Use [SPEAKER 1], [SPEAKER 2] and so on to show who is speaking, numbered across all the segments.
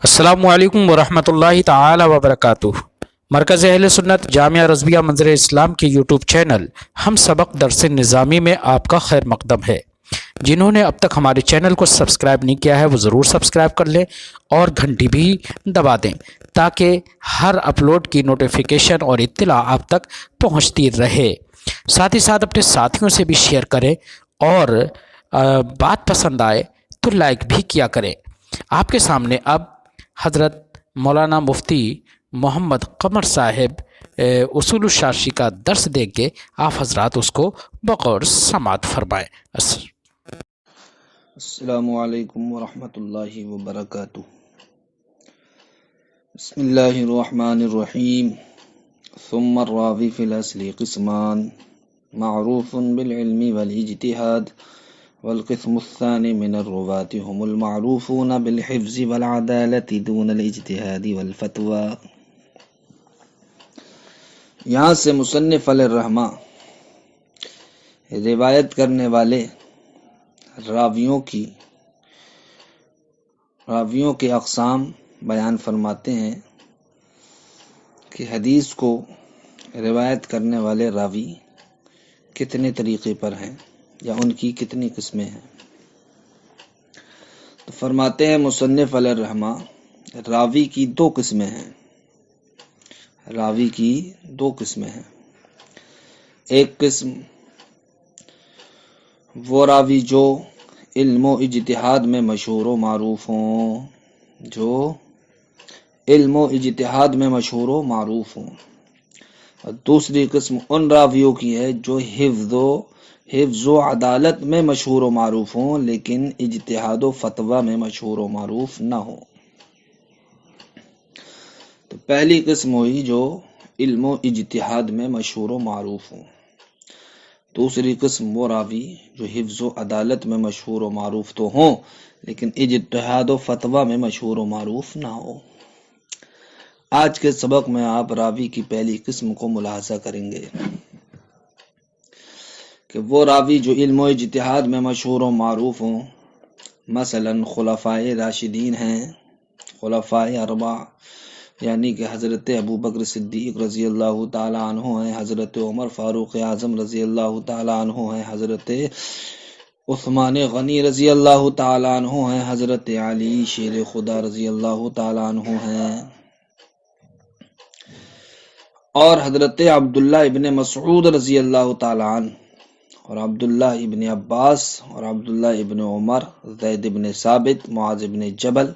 [SPEAKER 1] السلام علیکم ورحمۃ اللہ تعالی وبرکاتہ۔ مرکز اہل سنت جامعہ رضویہ منظر اسلام کے یوٹیوب چینل ہم سبق درس نظامی میں آپ کا خیر مقدم ہے۔ جنہوں نے اب تک ہمارے چینل کو سبسکرائب نہیں کیا ہے وہ ضرور سبسکرائب کر لیں اور گھنٹی بھی دبا دیں تاکہ ہر اپلوڈ کی نوٹیفیکیشن اور اطلاع آپ تک پہنچتی رہے۔ ساتھ ہی ساتھ اپنے ساتھیوں سے بھی شیئر کریں اور بات پسند آئے تو لائک بھی کیا کریں۔ آپ کے سامنے اب حضرت مولانا مفتی محمد قمر صاحب اصول الشاشی کا درس دیں گے، آپ حضرات اس کو بغور سماعت فرمائیں۔
[SPEAKER 2] السلام علیکم ورحمۃ اللہ وبرکاتہ۔ بسم اللہ الرحمن الرحیم۔ ثم الراوی فی الاصل قسمان معروف بالعلم والاجتہاد والقسم الثانی من الرواة هم المعروفون بالحفظ والعدالة دون الاجتہاد والفتوى۔ یہاں سے مصنف علیہ الرحمہ روایت کرنے والے راویوں کے اقسام بیان فرماتے ہیں کہ حدیث کو روایت کرنے والے راوی کتنے طریقے پر ہیں یا ان کی کتنی قسمیں ہیں۔ تو فرماتے ہیں مصنف علیہ الرحمہ راوی کی دو قسمیں ہیں۔ ایک قسم وہ راوی جو علم و اجتہاد میں مشہور و معروف ہوں، اور دوسری قسم ان راویوں کی ہے جو حفظ و عدالت میں مشہور و معروف ہوں لیکن اجتہاد و فتویٰ میں مشہور و معروف نہ ہوں۔ تو پہلی قسم ہوئی جو علم و اجتہاد میں مشہور و معروف ہوں۔ دوسری قسم وہ راوی جو حفظ و عدالت میں مشہور و معروف تو ہوں لیکن اجتہاد و فتویٰ میں مشہور و معروف نہ ہو۔ آج کے سبق میں آپ راوی کی پہلی قسم کو ملاحظہ کریں گے کہ وہ راوی جو علم و اجتہاد میں مشہور و معروف ہوں، مثلا خلفائے راشدین ہیں، خلفائے اربعہ یعنی کہ حضرت ابو بکر صدیق رضی اللہ تعالی عنہ ہیں، حضرت عمر فاروق اعظم رضی اللہ تعالی عنہ ہیں، حضرت عثمان غنی رضی اللہ تعالی عنہ ہیں، حضرت علی شیر خدا رضی اللہ تعالی عنہ ہیں، اور حضرت عبداللہ ابن مسعود رضی اللہ تعالی عنہ، اور عبداللہ ابن عباس اور عبداللہ ابن عمر، زید ابن ثابت، معاذ ابن جبل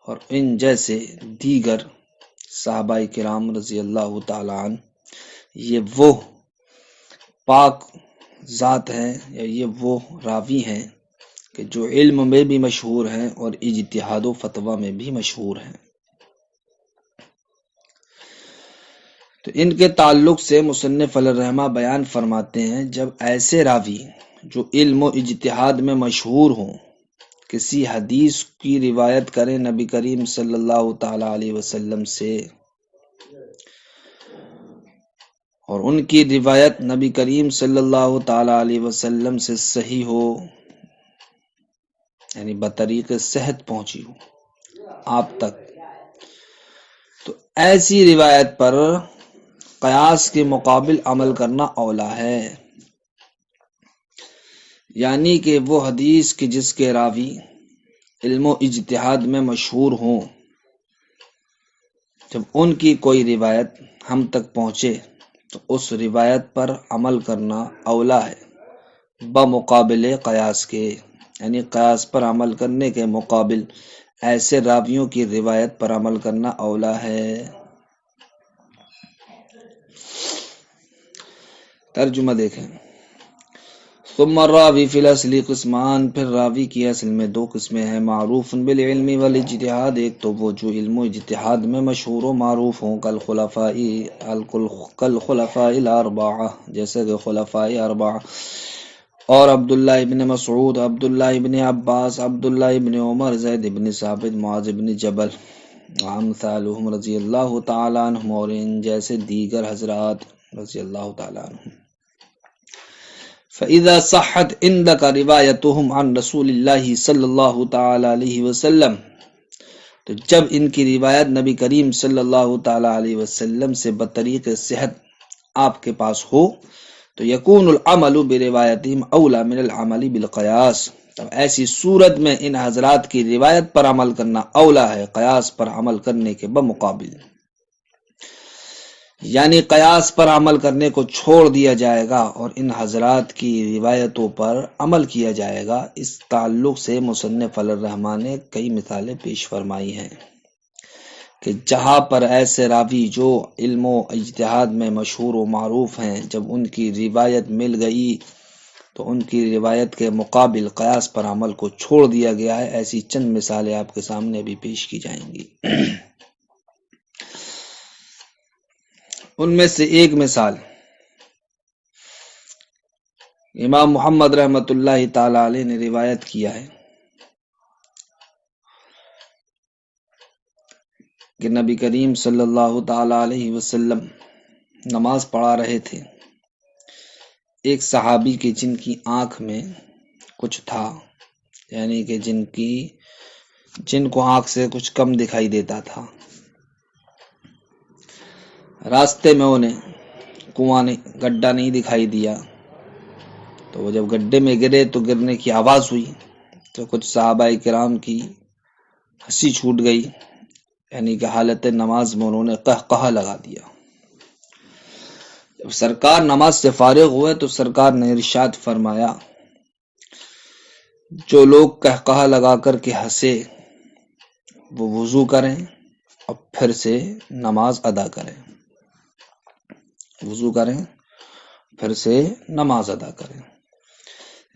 [SPEAKER 2] اور ان جیسے دیگر صحابہ کرام رضی اللہ تعالی عنہ۔ یہ وہ پاک ذات ہیں یا یہ وہ راوی ہیں کہ جو علم میں بھی مشہور ہیں اور اجتہاد و فتویٰ میں بھی مشہور ہیں۔ تو ان کے تعلق سے مصنف علیہ الرحمہ بیان فرماتے ہیں جب ایسے راوی جو علم و اجتہاد میں مشہور ہوں کسی حدیث کی روایت کریں نبی کریم صلی اللہ تعالی علیہ وسلم سے اور ان کی روایت نبی کریم صلی اللہ تعالی علیہ وسلم سے صحیح ہو، یعنی بطریق صحت پہنچی ہو آپ تک، تو ایسی روایت پر قیاس کے مقابل عمل کرنا اولا ہے۔ یعنی کہ وہ حدیث کی جس کے راوی علم و اجتہاد میں مشہور ہوں، جب ان کی کوئی روایت ہم تک پہنچے تو اس روایت پر عمل کرنا اولا ہے بمقابل قیاس کے، یعنی قیاس پر عمل کرنے کے مقابل ایسے راویوں کی روایت پر عمل کرنا اولا ہے۔ ترجمہ دیکھیں۔ ثم الراوی فی الاصل قسمان، پھر راوی کی اصل میں دو قسمیں ہیں، معروف بالعلم والاجتہاد، ایک تو وہ جو علم و اجتہاد میں مشہور و معروف ہوں، کالخلفاء الاربعہ، جیسے کہ خلفاء اربعہ اور عبداللہ ابن مسعود، عبداللہ ابن عباس، عبداللہ ابن عمر، زید ابن ثابت، معاذ ابن جبل وامثالہم رضی اللہ تعالی عنہم، اور ان جیسے دیگر حضرات رضی اللہ تعالی عنہم۔ فَإِذَا صَحَّتْ عِنْدَكَ رِوَایَتُهُمْ عَنْ رَسُولِ اللَّهِ صلی اللہ تعالی علیہ وسلم، تو جب ان کی روایت نبی کریم صلی اللہ تعالی علیہ وسلم سے بطریق صحت آپ کے پاس ہو تو یکون العمل بروایتہم اولا من العمل بالقیاس، تو ایسی صورت میں ان حضرات کی روایت پر عمل کرنا اولا ہے قیاس پر عمل کرنے کے بمقابل، یعنی قیاس پر عمل کرنے کو چھوڑ دیا جائے گا اور ان حضرات کی روایتوں پر عمل کیا جائے گا۔ اس تعلق سے مصنف الرحمن نے کئی مثالیں پیش فرمائی ہیں کہ جہاں پر ایسے راوی جو علم و اجتہاد میں مشہور و معروف ہیں، جب ان کی روایت مل گئی تو ان کی روایت کے مقابل قیاس پر عمل کو چھوڑ دیا گیا ہے۔ ایسی چند مثالیں آپ کے سامنے ابھی پیش کی جائیں گی۔ ان میں سے ایک مثال امام محمد رحمۃ اللہ تعالی علیہ نے روایت کیا ہے کہ نبی کریم صلی اللہ تعالی علیہ وسلم نماز پڑھا رہے تھے، ایک صحابی کے جن کی آنکھ میں کچھ تھا، یعنی کہ جن کو آنکھ سے کچھ کم دکھائی دیتا تھا، راستے میں انہیں کنواں گڈھا نہیں دکھائی دیا، تو وہ جب گڈھے میں گرے تو گرنے کی آواز ہوئی تو کچھ صحابہ کرام کی ہنسی چھوٹ گئی، یعنی کہ حالت نماز میں انہوں نے قہقہہ لگا دیا۔ جب سرکار نماز سے فارغ ہوئے تو سرکار نے ارشاد فرمایا جو لوگ قہقہہ لگا کر کے ہنسے وہ وضو کریں اور پھر سے نماز ادا کریں، وضو کریں پھر سے نماز ادا کریں۔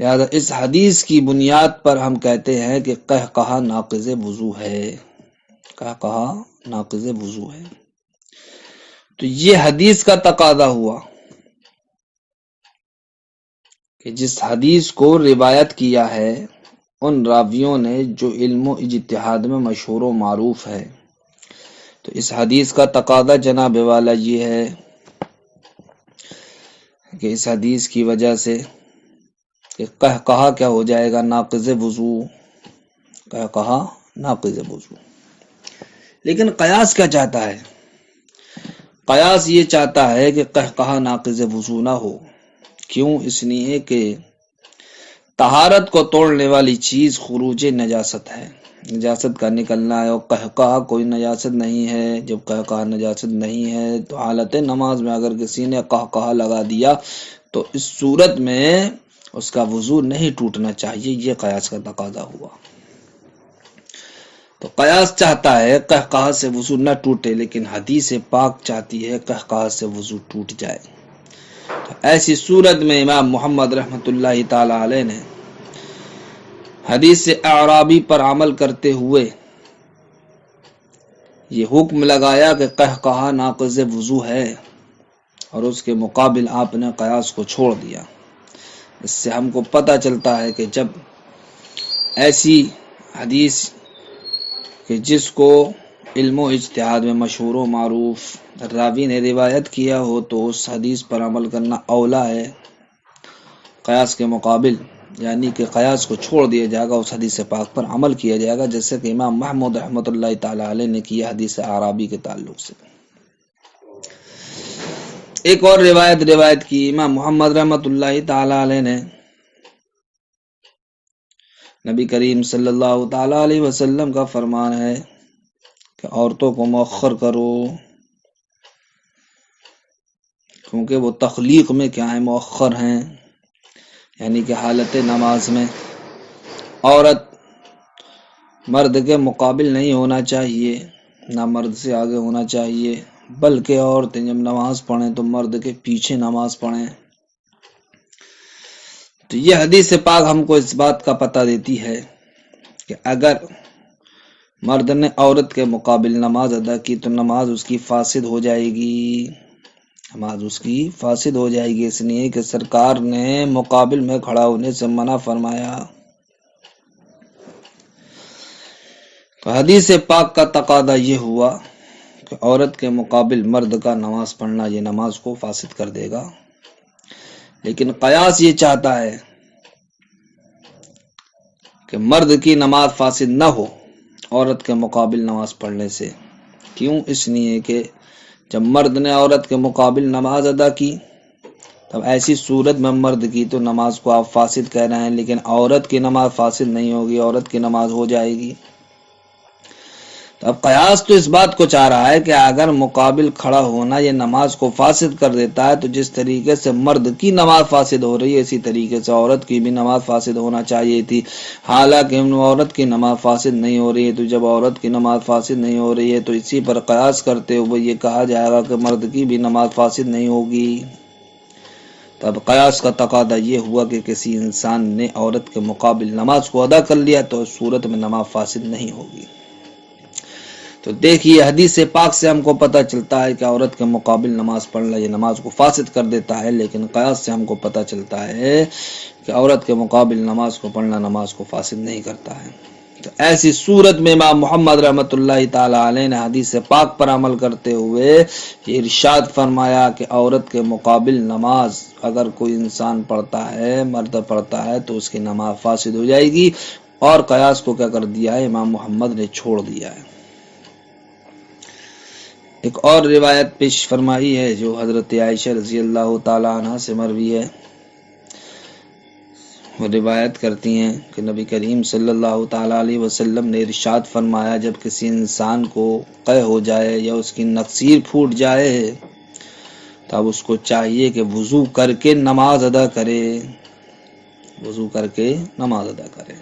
[SPEAKER 2] لہذا اس حدیث کی بنیاد پر ہم کہتے ہیں کہ قہقہہ ناقض وضو ہے، قہقہہ ناقض وضو ہے۔ تو یہ حدیث کا تقاضا ہوا کہ جس حدیث کو روایت کیا ہے ان راویوں نے جو علم و اجتہاد میں مشہور و معروف ہے، تو اس حدیث کا تقاضا جناب والا یہ ہے کہ اس حدیث کی وجہ سے کہ قہقہہ کیا ہو جائے گا، ناقض وضو، قہقہہ ناقض وضو۔ لیکن قیاس کیا چاہتا ہے؟ قیاس یہ چاہتا ہے کہ قہقہہ ناقض وضو نہ ہو۔ کیوں؟ اس لیے کہ طہارت کو توڑنے والی چیز خروج نجاست ہے، نجاست کا نکلنا ہے، اور قہقہہ کوئی نجاست نہیں ہے۔ جب قہقہہ نجاست نہیں ہے تو حالت نماز میں اگر کسی نے قہقہہ لگا دیا تو اس صورت میں اس کا وضو نہیں ٹوٹنا چاہیے، یہ قیاس کا تقاضا ہوا۔ تو قیاس چاہتا ہے قہقہہ سے وضو نہ ٹوٹے، لیکن حدیث پاک چاہتی ہے قہقہہ سے وضو ٹوٹ جائے۔ تو ایسی صورت میں امام محمد رحمۃ اللہ تعالی علیہ نے حدیث اعرابی پر عمل کرتے ہوئے یہ حکم لگایا کہ قہقہہ ناقض وضو ہے، اور اس کے مقابل آپ نے قیاس کو چھوڑ دیا۔ اس سے ہم کو پتہ چلتا ہے کہ جب ایسی حدیث کہ جس کو علم و اجتہاد میں مشہور و معروف راوی نے روایت کیا ہو تو اس حدیث پر عمل کرنا اولا ہے قیاس کے مقابل، یعنی کہ قیاس کو چھوڑ دیا جائے گا، اس حدیث پاک پر عمل کیا جائے گا، جیسے کہ امام محمود رحمۃ اللہ تعالی علیہ نے کیا حدیث اعرابی کے تعلق سے۔ ایک اور روایت کی امام محمد رحمۃ اللہ تعالی علیہ نے نبی کریم صلی اللہ تعالی علیہ وسلم کا فرمان ہے کہ عورتوں کو مؤخر کرو، کیونکہ وہ تخلیق میں کیا ہیں، مؤخر ہیں، یعنی کہ حالت نماز میں عورت مرد کے مقابل نہیں ہونا چاہیے، نہ مرد سے آگے ہونا چاہیے، بلکہ عورتیں جب نماز پڑھیں تو مرد کے پیچھے نماز پڑھیں۔ تو یہ حدیث پاک ہم کو اس بات کا پتہ دیتی ہے کہ اگر مرد نے عورت کے مقابل نماز ادا کی تو نماز اس کی فاسد ہو جائے گی، نماز اس کی فاسد ہو جائے گی، اس لیے کہ سرکار نے مقابل میں کھڑا ہونے سے منع فرمایا۔ تو حدیث پاک کا تقاضا یہ ہوا کہ عورت کے مقابل مرد کا نماز پڑھنا یہ نماز کو فاسد کر دے گا، لیکن قیاس یہ چاہتا ہے کہ مرد کی نماز فاسد نہ ہو عورت کے مقابل نماز پڑھنے سے۔ کیوں؟ اس لیے کہ جب مرد نے عورت کے مقابل نماز ادا کی، تب ایسی صورت میں مرد کی تو نماز کو آپ فاسد کہہ رہے ہیں، لیکن عورت کی نماز فاسد نہیں ہوگی، عورت کی نماز ہو جائے گی۔ تو اب قیاس تو اس بات کو چاہ رہا ہے کہ اگر مقابل کھڑا ہونا یہ نماز کو فاسد کر دیتا ہے، تو جس طریقے سے مرد کی نماز فاسد ہو رہی ہے، اسی طریقے سے عورت کی بھی نماز فاسد ہونا چاہیے تھی۔ حالانکہ عورت کی نماز فاسد نہیں ہو رہی ہے، تو جب عورت کی نماز فاسد نہیں ہو رہی ہے تو اسی پر قیاس کرتے ہوئے یہ کہا جائے گا کہ مرد کی بھی نماز فاسد نہیں ہوگی۔ تب قیاس کا تقاضا یہ ہوا کہ کسی انسان نے عورت کے مقابل نماز کو ادا کر لیا تو اس صورت میں نماز فاسد نہیں ہوگی۔ تو دیکھیے حدیث پاک سے ہم کو پتہ چلتا ہے کہ عورت کے مقابل نماز پڑھنا یہ نماز کو فاسد کر دیتا ہے، لیکن قیاس سے ہم کو پتہ چلتا ہے کہ عورت کے مقابل نماز کو پڑھنا نماز کو فاسد نہیں کرتا ہے۔ تو ایسی صورت میں امام محمد رحمۃ اللہ تعالی علیہ نے حدیث پاک پر عمل کرتے ہوئے یہ ارشاد فرمایا کہ عورت کے مقابل نماز اگر کوئی انسان پڑھتا ہے، مرد پڑھتا ہے، تو اس کی نماز فاسد ہو جائے گی، اور قیاس کو کیا کر دیا ہے؟ امام محمد نے چھوڑ دیا ہے۔ ایک اور روایت پیش فرمائی ہے جو حضرت عائشہ رضی اللہ تعالی عنہ سے مروی ہے۔ وہ روایت کرتی ہیں کہ نبی کریم صلی اللہ تعالی علیہ وسلم نے ارشاد فرمایا، جب کسی انسان کو قے ہو جائے یا اس کی نقصیر پھوٹ جائے تب اس کو چاہیے کہ وضو کر کے نماز ادا کرے، وضو کر کے نماز ادا کرے۔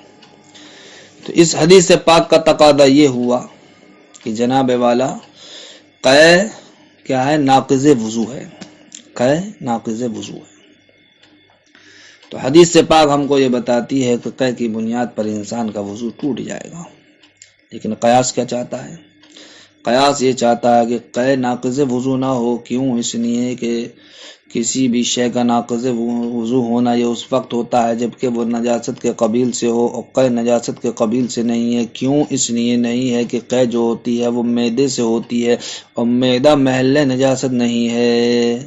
[SPEAKER 2] تو اس حدیث پاک کا تقاضا یہ ہوا کہ جناب والا قے کیا ہے؟ ناقض وضو ہے، قے ناقض وضو ہے۔ تو حدیث سے پاک ہم کو یہ بتاتی ہے کہ قے کی بنیاد پر انسان کا وضو ٹوٹ جائے گا، لیکن قیاس کیا چاہتا ہے؟ قیاس یہ چاہتا ہے کہ قے ناقض وضو نہ ہو۔ کیوں؟ اس لیے کہ کسی بھی شے کا ناقض وضو ہونا یہ اس وقت ہوتا ہے جبکہ وہ نجاست کے قبیل سے ہو، اور قے نجاست کے قبیل سے نہیں ہے۔ کیوں؟ اس لیے نہیں ہے کہ قے جو ہوتی ہے وہ معدے سے ہوتی ہے، اور معدہ محل نجاست نہیں ہے،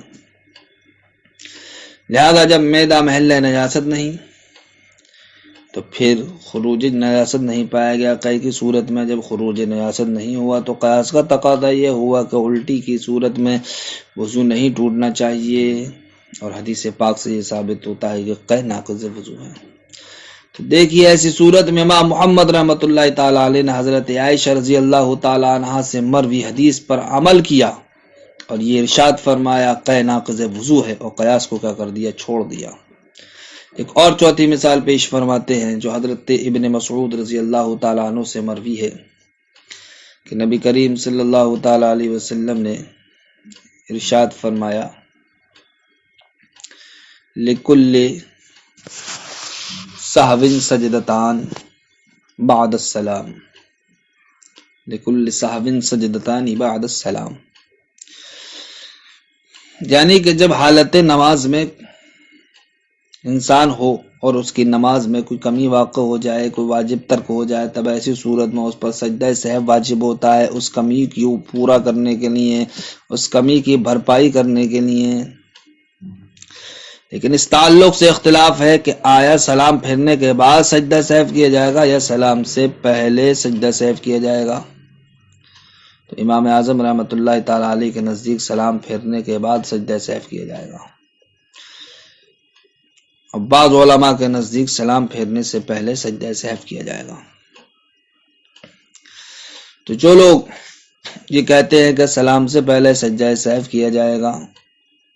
[SPEAKER 2] لہذا جب معدہ محل نجاست نہیں تو پھر خروج نجاست نہیں پایا گیا۔ قے کی صورت میں جب خروج نجاست نہیں ہوا تو قیاس کا تقاضا یہ ہوا کہ الٹی کی صورت میں وضو نہیں ٹوٹنا چاہیے، اور حدیث پاک سے یہ ثابت ہوتا ہے کہ قے ناقض وضو ہے۔ تو دیکھیے ایسی صورت میں امام محمد رحمۃ اللہ تعالی علیہ نے حضرت عائشہ رضی اللہ تعالی عنہا سے مروی حدیث پر عمل کیا اور یہ ارشاد فرمایا قے ناقض وضو ہے، اور قیاس کو کیا کر دیا؟ چھوڑ دیا۔ ایک اور چوتھی مثال پیش فرماتے ہیں جو حضرت ابن مسعود رضی اللہ تعالیٰ عنہ سے مروی ہے کہ نبی کریم صلی اللہ تعالیٰ علیہ وسلم نے ارشاد فرمایا، لِكُلِّ سَهْوٍ سَجْدَتَانِ بَعْدَ السَّلَامِ، لِكُلِّ سَهْوٍ سَجْدَتَانِ بَعْدَ السَّلَامِ، یعنی کہ جب حالت نماز میں انسان ہو اور اس کی نماز میں کوئی کمی واقع ہو جائے، کوئی واجب ترک ہو جائے، تب ایسی صورت میں اس پر سجدہ سہو واجب ہوتا ہے، اس کمی کو پورا کرنے کے لیے، اس کمی کی بھرپائی کرنے کے لیے۔ لیکن اس تعلق سے اختلاف ہے کہ آیا سلام پھیرنے کے بعد سجدہ سہو کیا جائے گا یا سلام سے پہلے سجدہ سہو کیا جائے گا۔ تو امام اعظم رحمۃ اللہ تعالی علیہ کے نزدیک سلام پھیرنے کے بعد سجدہ سہو کیا جائے گا، اور بعض علماء کے نزدیک سلام پھیرنے سے پہلے سجدہ سہو کیا جائے گا۔ تو جو لوگ یہ کہتے ہیں کہ سلام سے پہلے سجدہ سہو کیا جائے گا،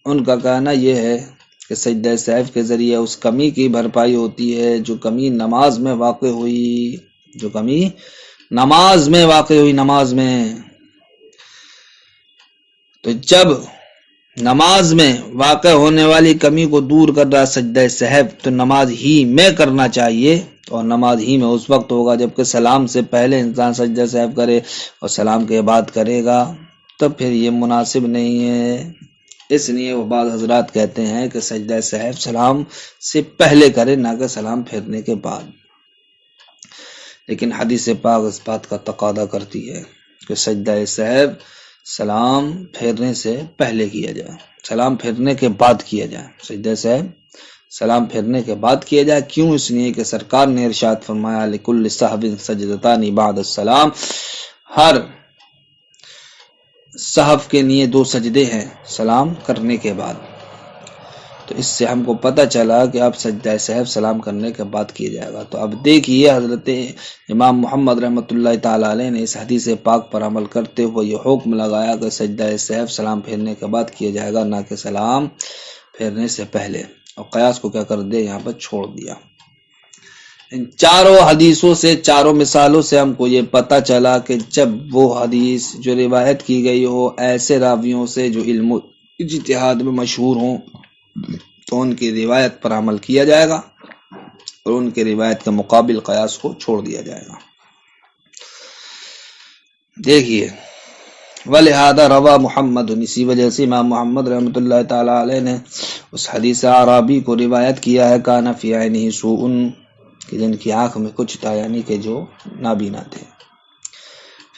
[SPEAKER 2] ان کا کہنا یہ ہے کہ سجدہ سہو کے ذریعے اس کمی کی بھرپائی ہوتی ہے جو کمی نماز میں واقع ہوئی، جو کمی نماز میں واقع ہوئی، نماز میں۔ تو جب نماز میں واقع ہونے والی کمی کو دور کر رہا سجدہ سہو، تو نماز ہی میں کرنا چاہیے، اور نماز ہی میں اس وقت ہوگا جبکہ سلام سے پہلے انسان سجدہ سہو کرے اور سلام کے بعد کرے گا تو پھر یہ مناسب نہیں ہے۔ اس لیے وہ بعض حضرات کہتے ہیں کہ سجدہ سہو سلام سے پہلے کرے، نہ کہ سلام پھیرنے کے بعد۔ لیکن حدیث پاک اس بات کا تقاضا کرتی ہے کہ سجدہ سہو سلام پھیرنے سے پہلے کیا جائے، سلام پھیرنے کے بعد کیا جائے۔ سجدہ سہو سلام پھیرنے کے بعد کیا جائے۔ کیوں؟ اس لیے کہ سرکار نے ارشاد فرمایا لکل صحب سجدتان بعد السلام، ہر صحف کے لیے 2 سجدے ہیں سلام کرنے کے بعد۔ تو اس سے ہم کو پتہ چلا کہ اب سجدہ صحف سلام کرنے کے بعد کیا جائے گا۔ تو اب دیکھیے حضرت امام محمد رحمۃ اللہ تعالی علیہ نے اس حدیث پاک پر عمل کرتے ہوئے یہ حکم لگایا کہ سجدہ صحف سلام پھیرنے کے بعد کیا جائے گا، نہ کہ سلام پھیرنے سے پہلے، اور قیاس کو کیا کر دیا؟ یہاں پر چھوڑ دیا۔ ان چاروں حدیثوں سے، چاروں مثالوں سے ہم کو یہ پتہ چلا کہ جب وہ حدیث جو روایت کی گئی ہو ایسے راویوں سے جو علم و اجتہاد میں مشہور ہوں تو ان کی روایت پر عمل کیا جائے گا اور ان کی روایت کے مقابل قیاس کو چھوڑ دیا جائے گا۔ دیکھیے وَلِهَذَا رَوَى محمد، اسی وجہ سے امام محمد رحمۃ اللہ تعالی علیہ نے اس حدیث اعرابی کو روایت کیا ہے کان فی عینہ سوء، کہ جن کی آنکھ میں کچھ تھا، یعنی کہ جو نابینا تھے،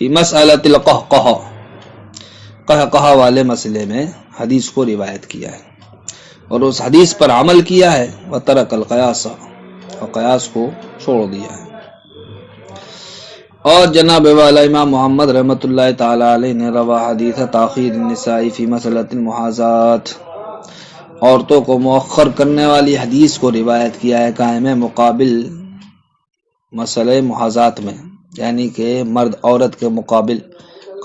[SPEAKER 2] فی مسئلۃ القہقہ، قہقہ والے مسئلے میں حدیث کو روایت کیا ہے اور اس حدیث پر عمل کیا ہے، وترک القیاس، اور قیاس کو چھوڑ دیا ہے۔ اور جناب والا امام محمد رحمۃ اللہ تعالی علیہ نے روا حدیث تاخیر النساء فی مسئلۃ المحاذات، عورتوں کو مؤخر کرنے والی حدیث کو روایت کیا ہے قائم مقابل مسئلہ محاذات میں، یعنی کہ مرد عورت کے مقابل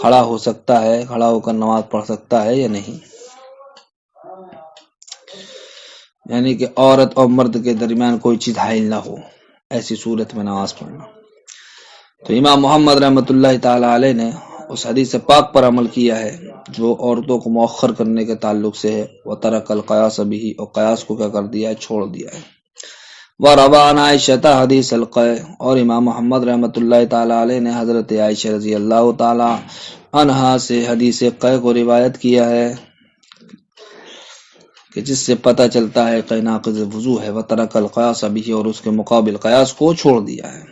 [SPEAKER 2] کھڑا ہو سکتا ہے، کھڑا ہو کر نماز پڑھ سکتا ہے یا نہیں، یعنی کہ عورت اور مرد کے درمیان کوئی چیز حائل نہ ہو، ایسی صورت میں نماز پڑھنا۔ تو امام محمد رحمۃ اللہ تعالی علیہ نے اس حدیث پاک پر عمل کیا ہے جو عورتوں کو مؤخر کرنے کے تعلق سے ہے، وترک القیاس بھی، اور قیاس کو کیا کر دیا ہے؟ چھوڑ دیا ہے۔ وَرَوَى عَنْ عَائِشَةَ حدیث القے، اور امام محمد رحمۃ اللہ تعالی علیہ نے حضرت عائشہ رضی اللہ تعالی عنہا سے حدیث قے کو روایت کیا ہے کہ جس سے پتہ چلتا ہے کہ ناقض وضو ہے، وترک القیاس بھی، اور اس کے مقابل قیاس کو چھوڑ دیا ہے۔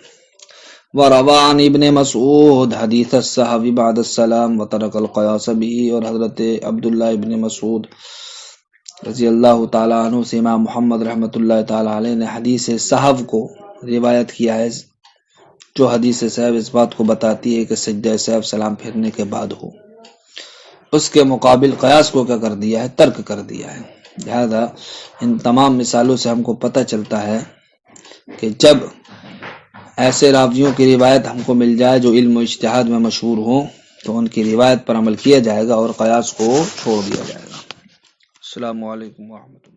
[SPEAKER 2] وَرَوَى عَنْ ابن مسعود حدیث السحو بعد السلام وترک القیاس بھی، اور حضرت عبداللہ ابن مسعود رضی اللہ تعالیٰ عنہ سے امام محمد رحمۃ اللہ تعالیٰ علیہ نے حدیث سحو کو روایت کیا ہے، جو حدیث سحو اس بات کو بتاتی ہے کہ سجدہ سحو سلام پھیرنے کے بعد ہو، اس کے مقابل قیاس کو کیا کر دیا ہے؟ ترک کر دیا ہے۔ لہذا ان تمام مثالوں سے ہم کو پتہ چلتا ہے کہ جب ایسے راویوں کی روایت ہم کو مل جائے جو علم و اجتہاد میں مشہور ہوں تو ان کی روایت پر عمل کیا جائے گا اور قیاس کو چھوڑ دیا جائے گا۔ السلام علیکم ورحمۃ اللہ۔